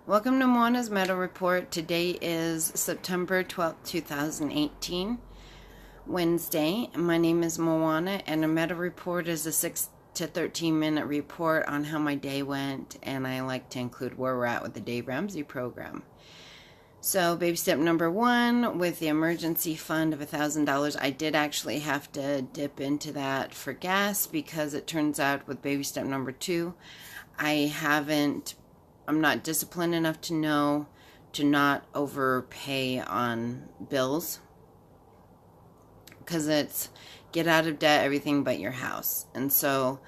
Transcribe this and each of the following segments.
Welcome to Moana's Meadow Report. Today is September 12th, 2018, Wednesday. My name is Moana, and a Meadow Report is a 6 to 13 minute report on how my day went, and I like to include where we're at with the Dave Ramsey program. So, baby step number 1, with the emergency fund of $1,000, I did actually have to dip into that for gas because it turns out with baby step number 2, I'm not disciplined enough to know to not overpay on bills, because it's get out of debt, everything but your house. And so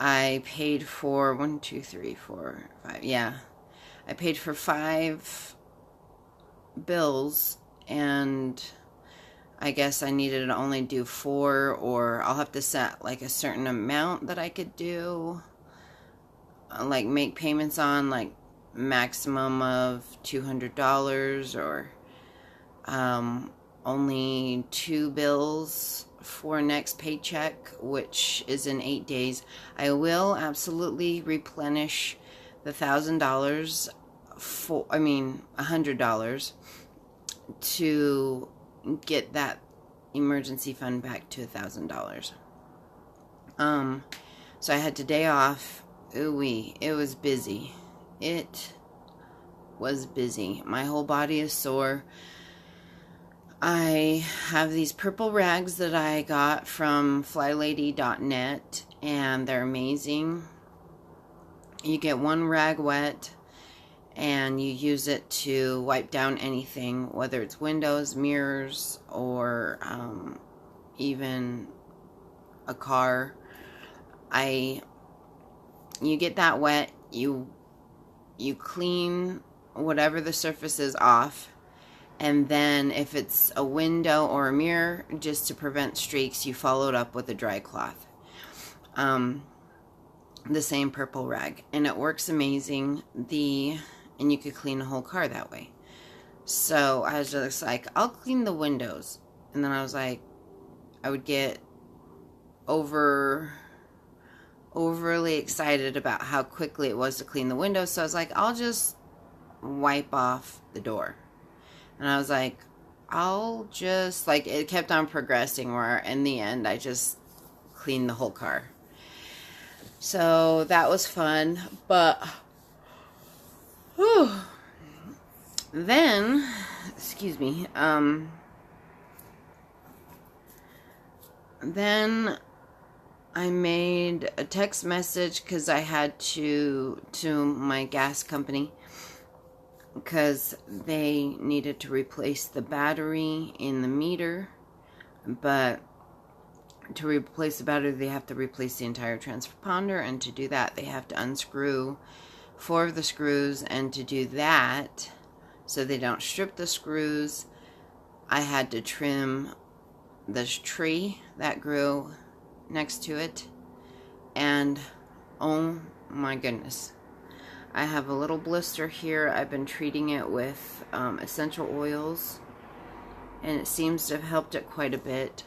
I paid for 1, 2, 3, 4, 5. Yeah, I paid for 5 bills, and I guess I needed to only do 4, or I'll have to set like a certain amount that I could do, like make payments on, like maximum of $200, or only 2 bills for next paycheck, which is in 8 days. I will absolutely replenish the $1,000 $100 to get that emergency fund back to $1,000. So I had today off. Ooh-wee, it was busy. It was busy. My whole body is sore. I have these purple rags that I got from flylady.net, and they're amazing. You get 1 rag wet, and you use it to wipe down anything, whether it's windows, mirrors, or even a car. You get that wet, you clean whatever the surface is off, and then if it's a window or a mirror, just to prevent streaks, you follow it up with a dry cloth. The same purple rag, and it works amazing. And you could clean a whole car that way. So I was just like, I'll clean the windows, and then I was like, I would get overly excited about how quickly it was to clean the windows. So I was like, I'll just wipe off the door. And I was like, I'll just, like, it kept on progressing where in the end I just cleaned the whole car. So that was fun. But then, excuse me, then I made a text message because I had to my gas company, because they needed to replace the battery in the meter. But to replace the battery, they have to replace the entire transponder, and to do that, they have to unscrew 4 of the screws. And to do that, so they don't strip the screws, I had to trim this tree that grew next to it. And oh my goodness, I have a little blister here. I've been treating it with essential oils, and it seems to have helped it quite a bit.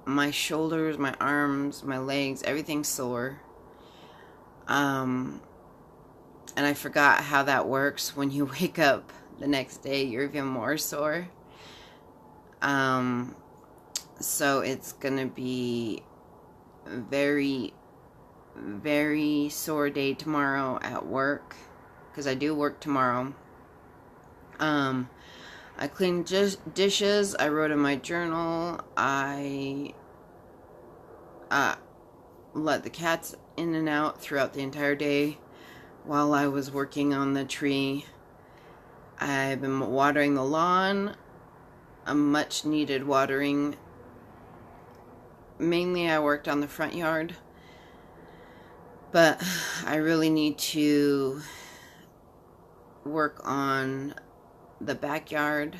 My shoulders, my arms, my legs, everything's sore. And I forgot how that works. When you wake up the next day, you're even more sore. So it's gonna be very, very sore day tomorrow at work, because I do work tomorrow. I cleaned dishes. I wrote in my journal. I let the cats in and out throughout the entire day while I was working on the tree. I've been watering the lawn, a much needed watering. Mainly I worked on the front yard, but I really need to work on the backyard.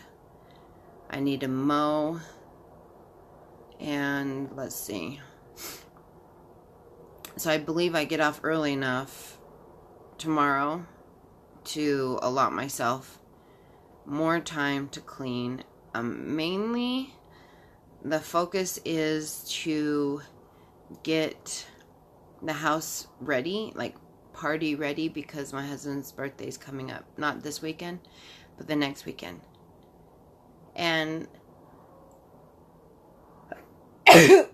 I need to mow, and let's see. So I believe I get off early enough tomorrow to allot myself more time to clean. Mainly the focus is to get the house ready, like party ready because my husband's birthday is coming up. Not this weekend, but the next weekend. And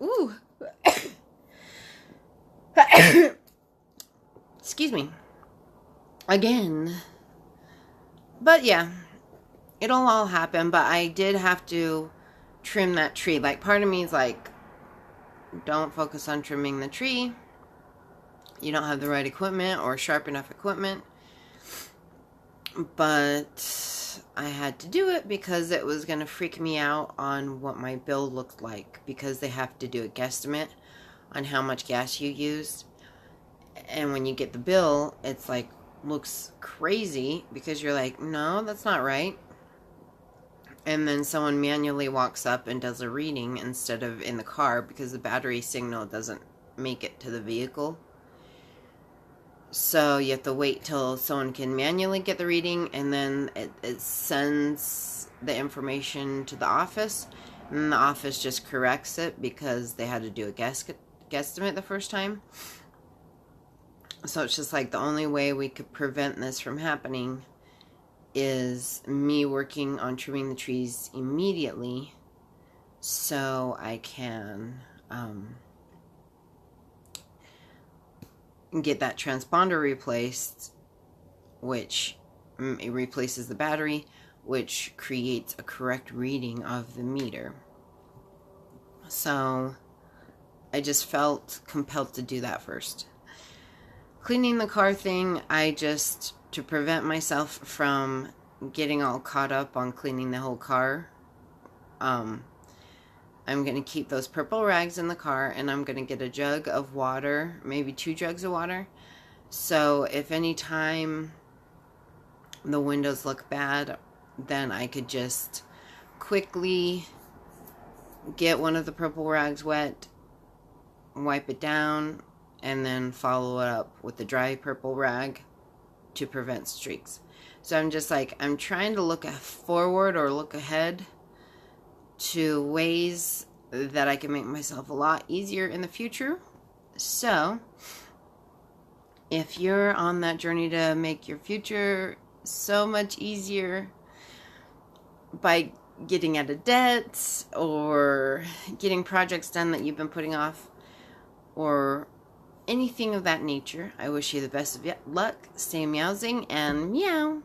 ooh. Excuse me. Again. But yeah, it'll all happen. But I did have to trim that tree. Like, part of me is like, don't focus on trimming the tree. You don't have the right equipment or sharp enough equipment. But I had to do it because it was going to freak me out on what my bill looked like. Because they have to do a guesstimate on how much gas you used. And when you get the bill, it's like, looks crazy because you're like, no, that's not right. And then someone manually walks up and does a reading instead of in the car because the battery signal doesn't make it to the vehicle. So you have to wait till someone can manually get the reading, and then it sends the information to the office, and the office just corrects it because they had to do a guesstimate the first time. So it's just like the only way we could prevent this from happening is me working on trimming the trees immediately so I can get that transponder replaced, which it replaces the battery, which creates a correct reading of the meter. So I just felt compelled to do that first. Cleaning the car thing, to prevent myself from getting all caught up on cleaning the whole car, I'm going to keep those purple rags in the car, and I'm going to get a jug of water, maybe 2 jugs of water. So if any time the windows look bad, then I could just quickly get one of the purple rags wet, wipe it down, and then follow it up with the dry purple rag to prevent streaks. So I'm just like, I'm trying to look forward or look ahead to ways that I can make myself a lot easier in the future. So if you're on that journey to make your future so much easier by getting out of debt or getting projects done that you've been putting off or anything of that nature, I wish you the best of luck. Stay meowsing and meow.